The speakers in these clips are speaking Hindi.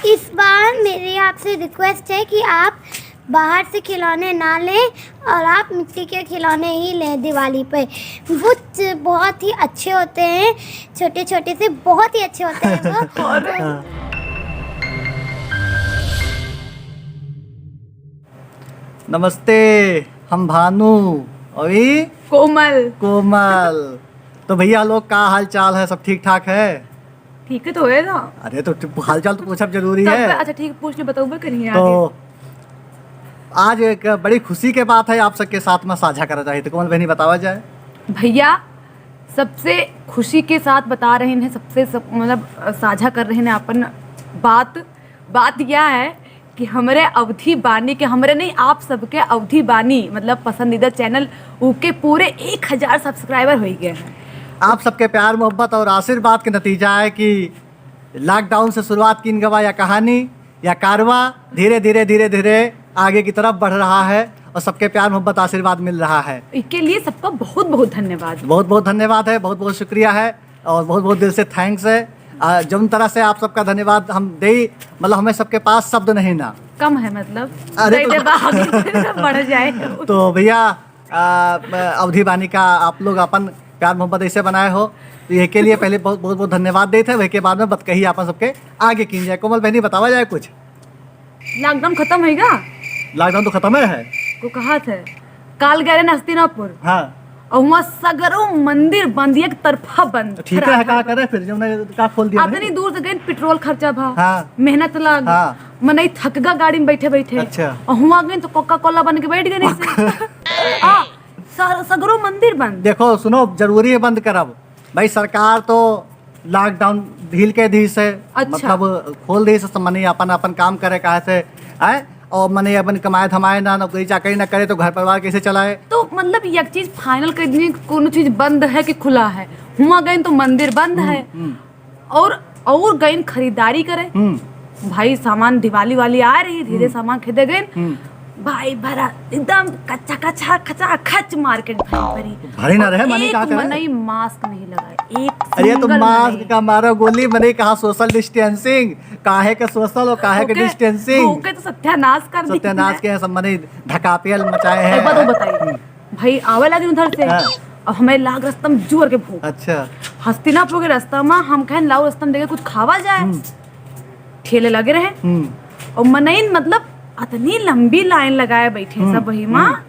इस बार मेरी आपसे रिक्वेस्ट है कि आप बाहर से खिलौने ना लें और आप मिट्टी के खिलौने ही लें दिवाली पे। वो बहुत ही अच्छे होते हैं, छोटे छोटे से बहुत ही अच्छे होते हैं वो। नमस्ते, हम भानु और ये कोमल। कोमल। तो भैया लोग का हाल चाल है? सब ठीक ठाक है? ठीक है तो है ना। अरे तो हाल चाल तो पूछना जरूरी है। अच्छा ठीक, पूछ ले, बताओ करिए। तो आज एक बड़ी खुशी के बात है आप सबके साथ में साझा करा चाहिए। तो कोमल बहनी बतावा जाए। भैया सबसे खुशी के साथ बता रहे हैं, सबसे मतलब साझा कर रहे हैं अपन बात यह है कि हमारे अवधि बानी के, हमारे नहीं आप सबके अवधि बानी मतलब पसंदीदा चैनल उनके पूरे 1000 सब्सक्राइबर हो गए हैं। आप सबके प्यार मोहब्बत और आशीर्वाद के नतीजा है कि लॉकडाउन से शुरुआत की इनगवा या कहानी या कारवा धीरे धीरे आगे की तरफ बढ़ रहा है और सबके प्यार मोहब्बत आशीर्वाद मिल रहा है। इसके लिए सबका बहुत बहुत धन्यवाद। बहुत बहुत धन्यवाद है, बहुत बहुत शुक्रिया है और बहुत बहुत दिल से थैंक्स है। जिन तरह से आप सबका धन्यवाद हम दे, मतलब हमें सबके पास शब्द नहीं ना कम है, मतलब अरे बढ़ जाए। तो भैया अवधि बानी का आप लोग अपन प्यार मोहब्बत ऐसे बनाए हो, तो ये के लिए पहले बहुत बहुत बहुत धन्यवाद देते हैं। वही के बाद में बत कही अपन सबके आगे की जाए। कोमल बहनी बतावा जाए कुछ। लॉकडाउन खत्म होगा? लॉकडाउन तो खत्म है को कहा थे काल गए ना हस्तिनापुर। हाँ, और वहाँ सगरों मंदिर बंद, एक तरफा बंद। ठीक है, क्या करे फिर जब का खोल दिया। इतनी दूर से गए, पेट्रोल खर्चा भा, हाँ, मेहनत लाग, हाँ, मनई थक गा गाड़ी में बैठे बैठे। अच्छा। और हुआ गए तो कोका कोला बन के बैठ गए नहीं सगरों मंदिर बंद। देखो सुनो, जरूरी है बंद करब भाई। सरकार तो लॉकडाउन ढील के दी से, अच्छा। मतलब खोल दी से मनी अपन अपन काम करे कहा से है, और मने अपन कमाए धमाए ना, नौकरी चाकरी ना करे तो घर परिवार कैसे चलाए। तो मतलब एक चीज फाइनल कर दी, कोनो चीज बंद है कि खुला है। हुआ गए तो मंदिर बंद है और गए खरीदारी करे। भाई सामान दिवाली वाली आ रही, धीरे सामान खरीदे गए भाई, भरा एकदम कच्चा कच्चा खचा खच मार्केट भरी ना रहे। मने कहा करे नहीं, मास्क नहीं लगाए एक। अरे तो मास्क का मारो गोली, मने कहा सोशल डिस्टेंसिंग, काहे के सोशल और काहे के डिस्टेंसिंग। ओके तो सत्यानाश कर दी, सत्यानाश के सब मने धकापियल मचाए हैं। एक बात बताइए भाई, आवे लगे उधर से और हमें लाग रास्ता में जोर के भूख। अच्छा, हस्तिनापुर के रास्ता में हम कहें लाओ रास्ता में देखे कुछ खावा जाए, ठेले लगे रहे और मनईन मतलब इतनी लंबी लाइन लगाए बैठे सब। वही माँ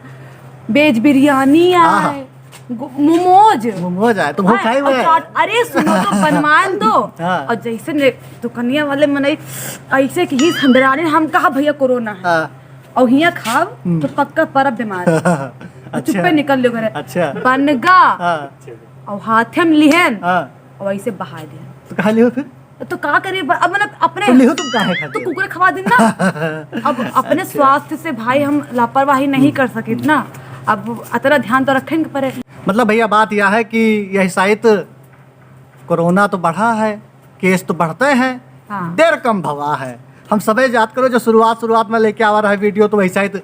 वेज बिरयानी आए, मोमोज आए, तुम खाई हुए। अरे सुनो तो बनवान दो। और जैसे दुकानिया वाले मनई ऐसे कि ही संदरानी, हम कहा भैया कोरोना है और हिया खाओ तो पक्का परब बीमार। चुप्पे निकल लो घर। अच्छा, बनगा और हाथे में लिहन और ऐसे बहा दिया। तो कहा लियो फिर तो का करिए, अब मतलब अपने तुम काहे खाते तो कुकुर खवा देना। अब अपने स्वास्थ्य से भाई हम लापरवाही नहीं कर सके ना, अब अतरा ध्यान तो रखेंगे पड़े। मतलब भैया बात यह है कि यह शायद कोरोना तो बढ़ा है, केस तो बढ़ते हैं, देर कम भवा है। हम सबे याद करो जो शुरुआत में लेके आ रहा है वीडियो, तो वही शायद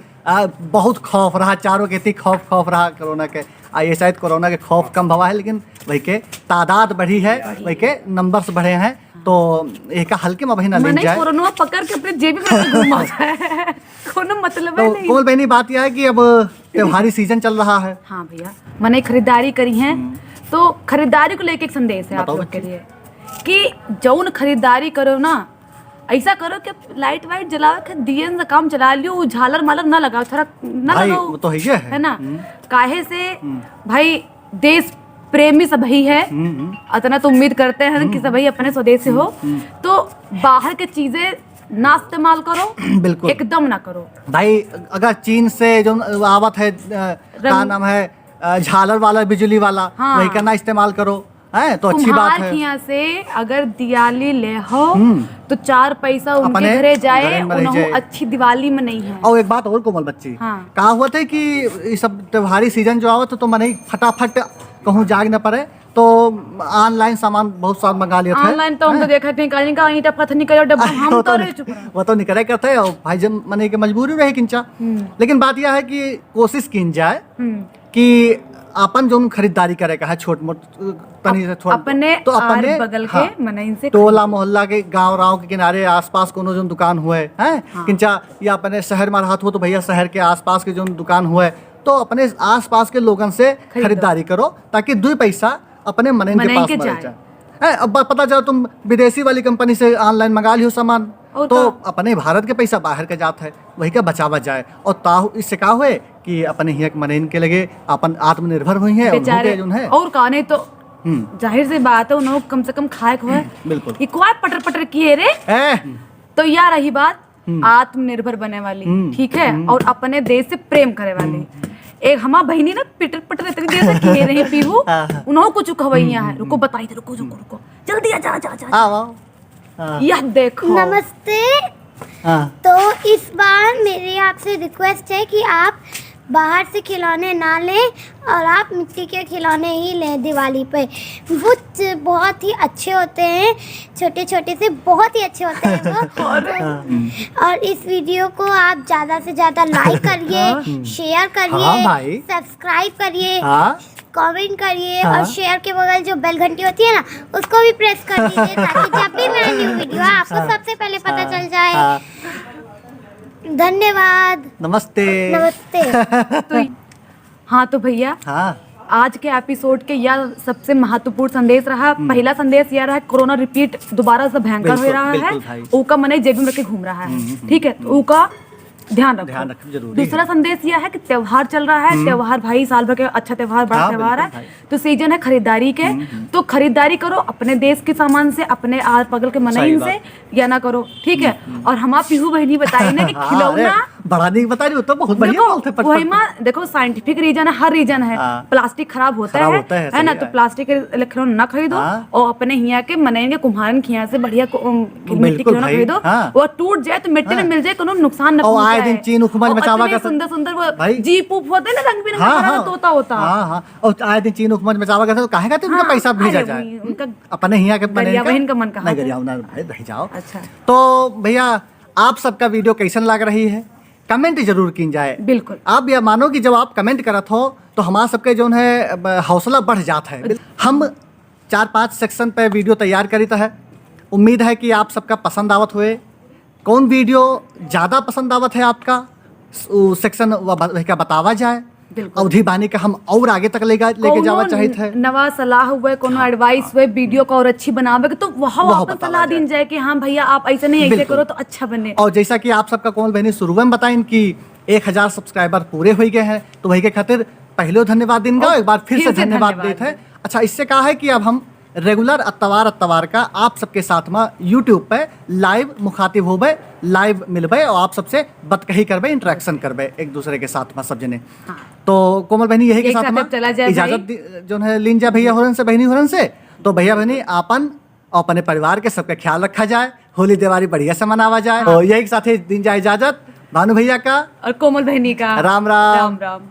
बहुत खौफ रहा, चारों के खौफ रहा कोरोना के। ये शायद कोरोना के खौफ कम भवा है, लेकिन वही के तादाद बढ़ी है, वही के नंबर्स बढ़े हैं। तो एक हल्के में महीना ले जाए, कोरोना पकड़ के अपने जेब में घुमा जाए, कोनो मतलब तो नहीं। कोमल बहनी बात यह है कि अब त्योहारी सीजन चल रहा है। हाँ भैया, मैंने खरीदारी करी है, तो खरीदारी को लेके एक संदेश है आप लोग के लिए कि जौन खरीदारी करो ना, ऐसा करो कि लाइट वाइट जलाओ के दिए से काम चला लियो, झालर मालर ना लगाओ, थोड़ा ना लगाओ, तो है ना। काहे से भाई देश प्रेमी सब ही है, इतना तो उम्मीद करते हैं कि सभी अपने स्वदेश से हो। तो बाहर के चीजें ना इस्तेमाल करो, बिल्कुल एकदम ना करो भाई। अगर चीन से जो आवत है क्या नाम है झालर वाला, बिजली वाला, वही का ना इस्तेमाल करो, है तो अच्छी बात है। यहाँ से अगर दिवाली ले हो तो 4 पैसा उनके घरे जाए, उन्हें अच्छी दिवाली में नहीं है। और एक बात और कोमल बच्ची, कहा हुआ था कि ये सब त्योहारी सीजन जो आवत तो मने फटाफट कहूँ जाग न पड़े, तो ऑनलाइन सामान बहुत सारा मंगा लिया था। ऑनलाइन तो हम तो देखा थे कहीं का ईंटा पत्थर निकल डब्बा, हम तो रहे चुप रहे। वो तो निकले करते और भाई जब मने के मजबूरी रहे किंचा। लेकिन बात यह है कि कोशिश की जाए कि अपन जो खरीदारी करे का है छोट मोट तनी से थोड़ा अपने तो अपने आर बगल के हाँ, मनइन से टोला मोहल्ला के गांव राव के किनारे आसपास कोनो जो दुकान हुए हैं किंचा या अपने शहर में रहत हो तो भैया शहर के आसपास के जो दुकान हुए तो अपने आसपास के लोगन से खरीदारी करो ताकि 2 पैसा अपने मनइन के पास में रह जाए। अब पता चला तुम विदेशी वाली कंपनी से ऑनलाइन मंगा लियो सामान तो अपने भारत के पैसा बाहर के जात है वही का बचावा जाए और ताहु इससे का हुए कि अपने हिया के मनइन के लगे अपन आत्मनिर्भर हुई है बेचारे और कहने तो जाहिर सी बात है उन्होंने कम से कम खाए को है बिल्कुल ये कोई पटर पटर किए रे तो यार रही बात आत्मनिर्भर बने वाली ठीक है और अपने देश से प्रेम करे वाली एक हमार बहनी ना पिटर पटर इतनी देर से किए रही पीहू उन्होंने कुछ खवैया है रुको बताई रुको रुको रुको जल्दी आ जा जा जा यह देखो नमस्ते। तो इस बार मेरी आपसे रिक्वेस्ट है कि आप बाहर से खिलौने ना लें और आप मिट्टी के खिलौने ही लें दिवाली पे। वो बहुत ही अच्छे होते हैं, छोटे छोटे से बहुत ही अच्छे होते हैं वो। और इस वीडियो को आप ज़्यादा से ज़्यादा लाइक करिए, शेयर करिए, सब्सक्राइब करिए, कमेंट करिए और शेयर के बगल जो बेल घंटी होती है ना उसको भी प्रेस कर दीजिए ताकि जब भी मेरा न्यू वीडियो आपको सबसे पहले पता चल जाए। धन्यवाद। नमस्ते। नमस्ते। तो हाँ तो भैया आज के एपिसोड के यह सबसे महत्वपूर्ण संदेश रहा। पहला संदेश यह रहा कोरोना रिपीट दोबारा से भयंकर हो रहा है, ऊका मने जेब में रख के घूम रहा है, ठीक है, तो ऊका ध्यान रखो जरूरी। दूसरा संदेश यह है कि त्योहार चल रहा है, त्योहार भाई साल भर के अच्छा त्योहार बड़ा त्योहार है, तो सीजन है खरीदारी के, तो खरीदारी करो अपने देश के सामान से, अपने आस बगल के मनइन से, या ना करो, ठीक है। और हमार पीहू बहनी बताई ना कि खिलौना बड़ा नहीं बता रही हो तो बहुत बढ़िया बोलते हैं। वही माँ देखो साइंटिफिक रीजन है, हर रीजन है, प्लास्टिक खराब होता है ना, तो प्लास्टिक के खिलौना ना खरीदो और अपने हिया के मनइन के कुम्हारन के यहाँ से बढ़िया मिट्टी खिलौना खरीदो, वो टूट जाए तो मिट्टी में मिल जाए, कोनो नुकसान न पहुंचे। दिन चीन उखमज मचावा का सुंदर सुंदर वो जीप उप होते ना रंग बिरंगा तोता होता, और आए दिन चीन उखमज मचावा का तो काहे का उनका पैसा भेजा जाए, उनका अपने हिया के बहन का मन कहा नहीं गरियाओ ना भाई रह जाओ। अच्छा तो भैया आप सबका वीडियो कैसन लग रही है कमेंट जरूर की जाए। बिल्कुल आप यह मानो कि जब आप कमेंट करत हो तो हमारा सबके जो है हौसला बढ़ जाता है। हम 4-5 सेक्शन पे वीडियो तैयार करी है, उम्मीद है कि आप सबका पसंद आवत हुए। कौन वीडियो ज़्यादा पसंद आवत है आपका सेक्शन का बतावा जाए, अवधि बानी का हम और आगे तक लेके जावा चाहिए थे। नवा सलाह हुए कोनो एडवाइस हुए वीडियो को और अच्छी बनावे तो वहाँ वापस सलाह दी जाए कि हाँ भैया आप ऐसे नहीं ऐसे करो तो अच्छा बने। और जैसा कि आप सबका कोमल बहनी शुरू में बताइन कि 1000 सब्सक्राइबर पूरे हो गए हैं, तो वही के खातिर पहले धन्यवाद देंगे, एक बार फिर से धन्यवाद देते हैं। अच्छा इससे कहा है कि अब हम रेगुलर अतवार का आप सबके साथ में यूट्यूब पे लाइव मुखातिब होबे, लाइव मिलबे और आप सबसे बतकही करबे, इंटरेक्शन करबे एक दूसरे के साथ में सब जने। तो कोमल बहनी यही के साथ में इजाजत जो है लीन जा भैया होरन से बहनी होरन से। तो भैया बहनी आपन और अपने परिवार के सबका ख्याल रखा जाए, होली दिवाली बढ़िया से मनावा जाए। और यही के साथ ही दिन जाए इजाजत भानु भैया का और कोमल बहनी का। राम राम। राम राम।